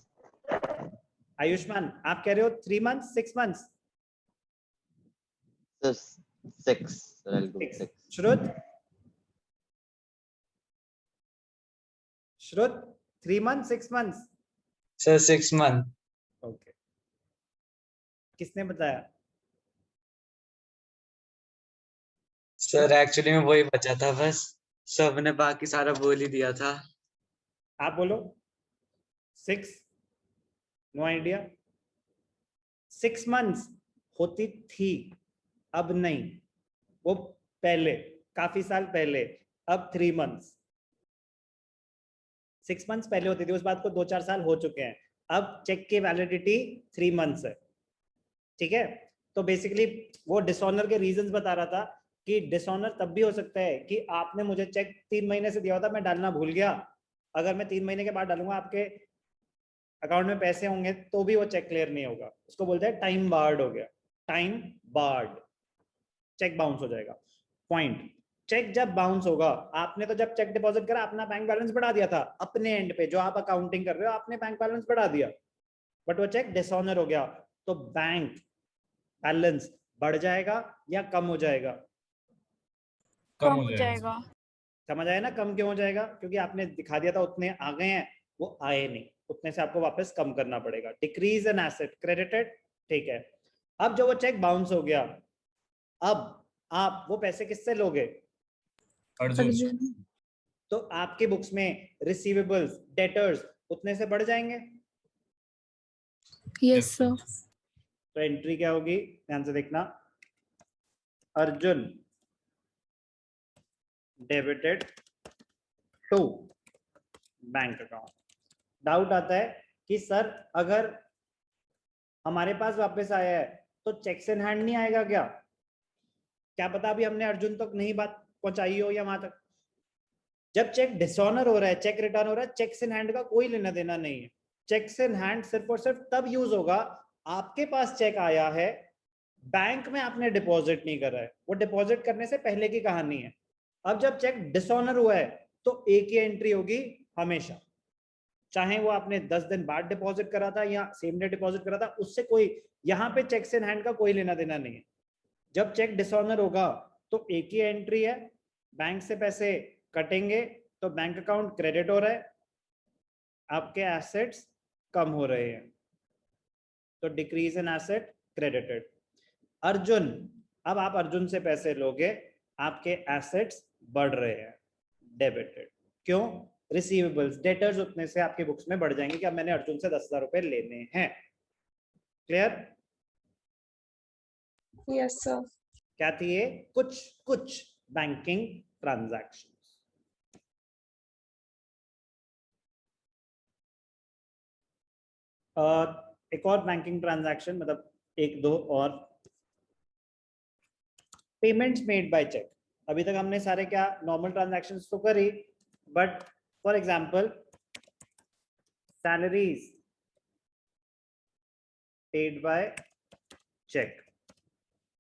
आयुष्मान आप कह रहे हो 3 months, 6 months? Sir 6 sir, I'll go with 6। श्रुत? श्रुत 3 months, 6 months? Sir, 6 month. Okay, किसने बताया? Sir, एक्चुअली में वही बचा था बस, सबने बाकी सारा बोल ही दिया था। आप बोलो। 6? No idea. 6 मंथ्स होती थी, अब नहीं, वो पहले काफी साल पहले, अब 3 मंथ्स। 6 मंथ्स पहले होती थी, उस बात को 2-4 साल हो चुके हैं। अब चेक की वैलिडिटी 3 मंथ्स है, ठीक है। तो बेसिकली वो डिसऑनर के रीजंस बता रहा था कि डिसऑनर तब भी हो सकता है कि आपने मुझे चेक 3 महीने से दिया होता, मैं डालना भूल गया, अगर मैं 3 महीने के बाद डालूंगा आपके अकाउंट में पैसे होंगे तो भी वो चेक क्लियर नहीं होगा। उसको बोलते हैं टाइम बार्ड हो गया, टाइम बार्ड, चेक बाउंस हो जाएगा। पॉइंट, चेक जब बाउंस होगा, आपने तो जब चेक डिपॉजिट करा अपना बैंक बैलेंस बढ़ा दिया था अपने एंड पे, जो आप अकाउंटिंग कर रहे हो आपने बैंक बैलेंस बढ़ा दिया, बट वो चेक डिसऑनर हो गया, तो बैंक बैलेंस बढ़ जाएगा या कम हो जाएगा? कम हो जाएगा। समझ आया ना कम क्यों हो जाएगा? क्योंकि आपने दिखा दिया था उतने आ गए हैं, वो आए नहीं, उतने से आपको वापस कम करना पड़ेगा। डिक्रीज एन एसेट क्रेडिटेड, ठीक है। अब जो वो चेक बाउंस हो गया, अब आप वो पैसे किससे लोगे? अर्जुन। तो आपके बुक्स में रिसीवेबल्स, डेटर्स उतने से बढ़ जाएंगे। Yes sir. तो एंट्री क्या होगी, ध्यान से देखना, Arjun debited to bank account. Doubt आता है कि सर अगर हमारे पास वापस आया है तो चेक्स इन हैंड नहीं आएगा क्या? क्या पता अभी हमने अर्जुन तक नहीं बात पहुंचाई हो या वहां तक। जब चेक डिसऑनर हो रहा है, चेक रिटर्न हो रहा है, चेक्स इन हैंड का कोई लेना देना नहीं है। चेक्स इन हैंड सिर्फ और सिर्फ तब यूज होगा आपके पास चेक आया है, बैंक में आपने डिपॉजिट नहीं करा है, वो डिपॉजिट करने से पहले की कहानी है। अब जब चेक डिसऑनर हुआ है तो एक ही एंट्री होगी हमेशा, चाहे वो आपने 10 दिन बाद डिपॉजिट करा था या सेम डे डिपॉजिट करा था, उससे कोई यहाँ पे चेक्स इन हैंड का कोई लेना देना नहीं है। जब चेक डिसऑनर होगा तो एक ही एंट्री है, बैंक से पैसे कटेंगे तो बैंक अकाउंट क्रेडिट हो रहा है, आपके एसेट्स कम हो रहे हैं, तो decrease in asset credited. Arjun, अब आप अर्जुन से पैसे लोगे, आपके एसेट्स बढ़ रहे हैं, डेबिटेड। क्यों? रिसीवेबल्स, डेटर्स उतने से आपके बुक्स में बढ़ जाएंगे कि अब मैंने अर्जुन से 10,000 रुपए लेने हैं। क्लियर? Yes, sir. क्या थी ये? कुछ बैंकिंग ट्रांजैक्शंस। एक और बैंकिंग ट्रांजैक्शन, मतलब एक दो और, पेमेंट्स मेड बाय चेक। अभी तक हमने सारे क्या नॉर्मल ट्रांजैक्शंस तो करी, but for example salaries paid by cheque,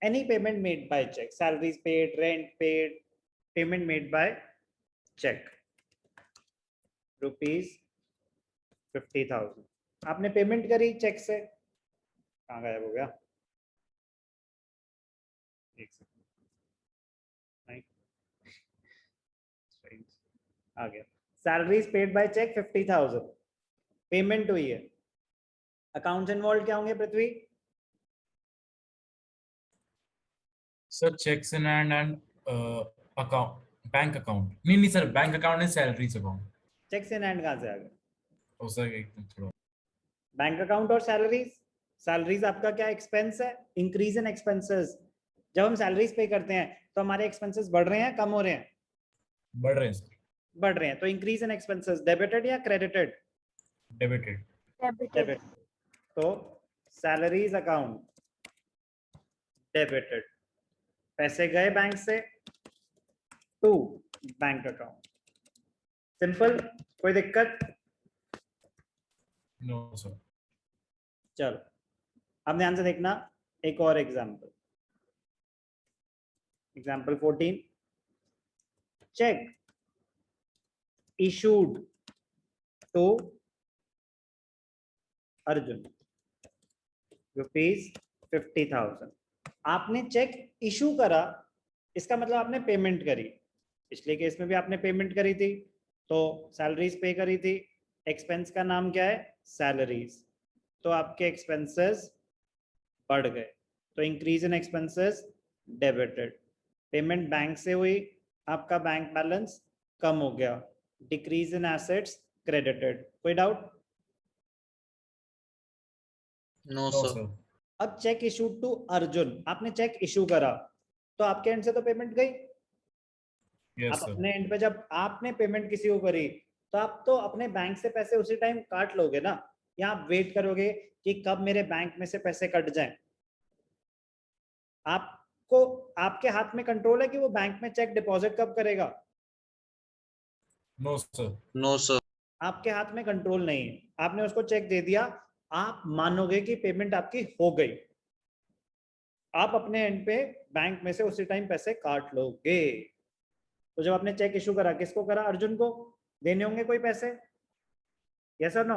any payment made by check, salaries paid, rent paid, payment made by check, rupees 50,000, आपने पेमेंट करी चेक से, कहाँ गायब हो गया? एक सेकंड, नहीं आ गया। Salaries paid by cheque 50,000, payment हुई है। अकाउंट्स इन्वॉल्व क्या होंगे Prithvi? Sir cheques in hand and account, bank account, नहीं sir, bank account and salaries account. Cheques in hand कहाँ से आ गए? ओ सर एकदम थोड़ा, बैंक अकाउंट और सैलरीज। सैलरीज आपका क्या एक्सपेंस है? Increase in expenses. जब हम सैलरीज पे करते हैं तो हमारे एक्सपेंसेस बढ़ रहे हैं, कम हो रहे हैं? बढ़ रहे हैं सर। बढ़ रहे हैं, तो इंक्रीज इन एक्सपेंसेस डेबिटेड या क्रेडिटेड? डेबिटेड। डेबिटेड। तो सैलरीज अकाउंट डेबिटेड, पैसे गए बैंक से टू बैंक अकाउंट। सिंपल, कोई दिक्कत? No sir. चलो अब ध्यान से देखना, एक और example, example 14, cheque issued to Arjun rupees 50,000। आपने चेक इशू करा, इसका मतलब आपने पेमेंट करी। पिछले केस में भी आपने पेमेंट करी थी, तो सैलरीज पे करी थी, एक्सपेंस का नाम क्या है? सैलरीज। तो आपके एक्सपेंसेस बढ़ गए, तो increase in expenses debited. Payment bank से हुई, आपका बैंक बैलेंस कम हो गया, डिक्रीज इन एसेट्स क्रेडिटेड। कोई doubt? No no sir. Sir. अब चेक इशू टू अर्जुन, आपने चेक इशू करा तो आपके एंड से तो पेमेंट गई। यस आप सर। अपने एंड पे जब आपने पेमेंट किसी को करी तो आप तो अपने बैंक से पैसे उसी टाइम काट लोगे ना, या आप वेट करोगे कि कब मेरे बैंक में से पैसे कट जाएं? आपको, आपके हाथ में कंट्रोल है कि वो बैंक में चेक डिपॉजिट कब करेगा? No sir. No sir. आपके हाथ में कंट्रोल नहीं है। आपने उसको चेक दे दिया, आप मानोगे कि पेमेंट आपकी हो गई, आप अपने एंड पे बैंक में से उसी टाइम पैसे काट लोगे। तो जब आपने चेक इशू करा, किसको करा? अर्जुन को। देने होंगे कोई पैसे, यस और नो?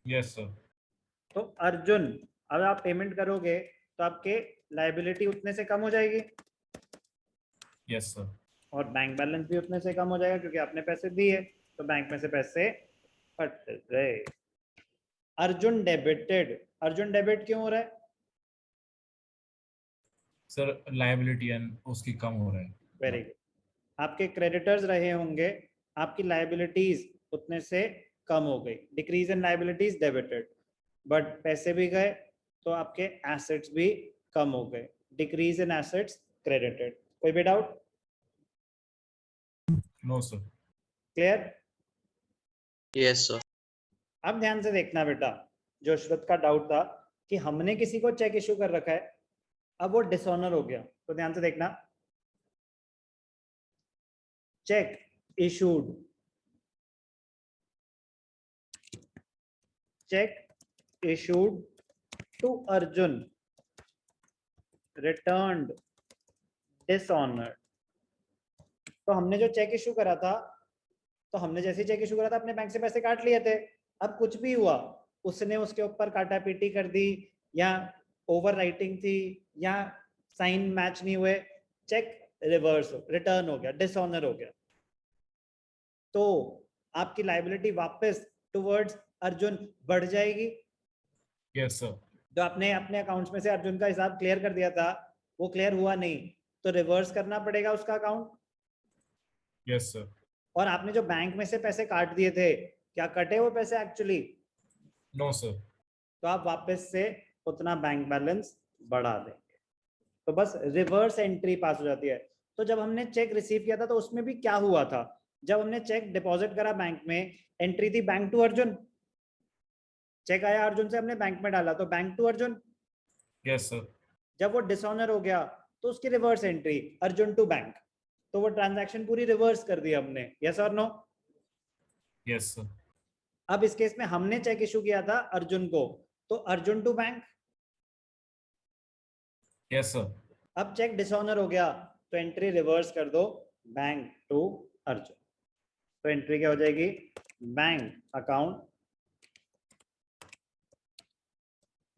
Yes sir. तो अर्जुन, अब आप पेमेंट करोगे तो आपके लायबिलिटी उतने से कम हो जाएगी, यस सर। और बैंक बैलेंस भी उतने से कम हो जाएगा क्योंकि आपने पैसे दिए, तो बैंक में से पैसे कट गए। अर्जुन डेबिटेड, अर्जुन डेबिट क्यों हो रहा है? सर लायबिलिटी एंड उसकी कम हो रहा है। Very good. आपके क्रेडिटर्स रहे होंगे, आपकी लायबिलिटीज उतने से कम हो गई, decrease in liabilities debited, but पैसे भी गए तो आपके एसेट्स भी कम हो गए, डिक्रीज इन एसेट्स क्रेडिटेड। कोई भी doubt? No sir. Clear? Yes sir. अब ध्यान से देखना बेटा, जो श्रुत का डाउट था कि हमने किसी को चेक इशू कर रखा है, अब वो डिसऑनर हो गया, तो ध्यान से देखना, cheque issued, cheque issued to Arjun returned dishonoured. तो हमने जो चेक इशू करा था, तो हमने जैसे चेक इशू करा था अपने बैंक से पैसे काट लिए थे। अब कुछ भी हुआ, उसने उसके ऊपर काटा पीटी कर दी, या ओवर राइटिंग थी, या साइन मैच नहीं हुए, चेक रिवर्स रिटर्न हो गया, डिसऑनर हो गया, तो आपकी लाइबिलिटी वापस टुवर्ड्स अर्जुन बढ़ जाएगी। Yes, sir. जो आपने अपने अकाउंट्स में से अर्जुन का हिसाब क्लियर कर दिया था वो क्लियर हुआ नहीं, तो रिवर्स करना पड़ेगा उसका अकाउंट। Yes, sir. और आपने जो बैंक में से पैसे काट दिए थे, क्या कटे वो पैसे एक्चुअली? No, sir. तो आप वापस से उतना बैंक बैलेंस बढ़ा देंगे, तो बस रिवर्स एंट्री पास हो जाती है। तो जब हमने चेक रिसीव किया था तो उसमें भी क्या हुआ था, जब हमने चेक डिपॉजिट करा बैंक में, एंट्री थी बैंक टू अर्जुन, चेक आया अर्जुन से, हमने बैंक में डाला, तो bank to Arjun. Yes, sir. जब वो डिसऑनर हो गया तो उसकी reverse entry Arjun to bank, तो वो ट्रांजैक्शन पूरी रिवर्स कर दी हमने। यस और नो? Yes, sir. अब इस केस में हमने चेक इशू किया था अर्जुन को, तो Arjun to bank. Yes, sir. अब चेक डिसऑनर हो गया तो एंट्री रिवर्स कर दो, बैंक टू अर्जुन। तो एंट्री क्या हो जाएगी, bank account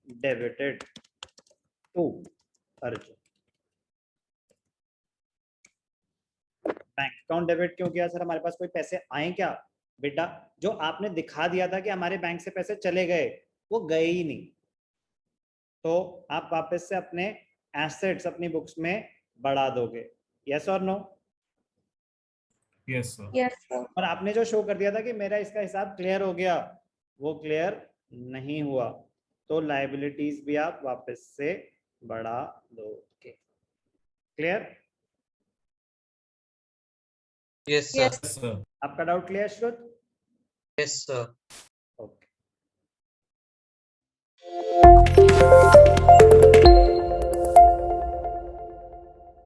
debited to Arjun. Bank account debit क्यों किया सर, हमारे पास कोई पैसे आए क्या? बेटा जो आपने दिखा दिया था कि हमारे बैंक से पैसे चले गए, वो गए ही नहीं, तो आप वापस से अपने एसेट्स अपनी बुक्स में बढ़ा दोगे। यस और no? Yes, sir. Yes, sir. और आपने जो शो कर दिया था कि मेरा इसका हिसाब क्लियर हो गया, वो क्लियर नहीं हुआ, तो लायबिलिटीज भी आप वापस से बढ़ा दोगे। Clear? Yes, sir. Yes. Yes, sir. आपका डाउट क्लियर श्रुत? Yes, sir. ओके।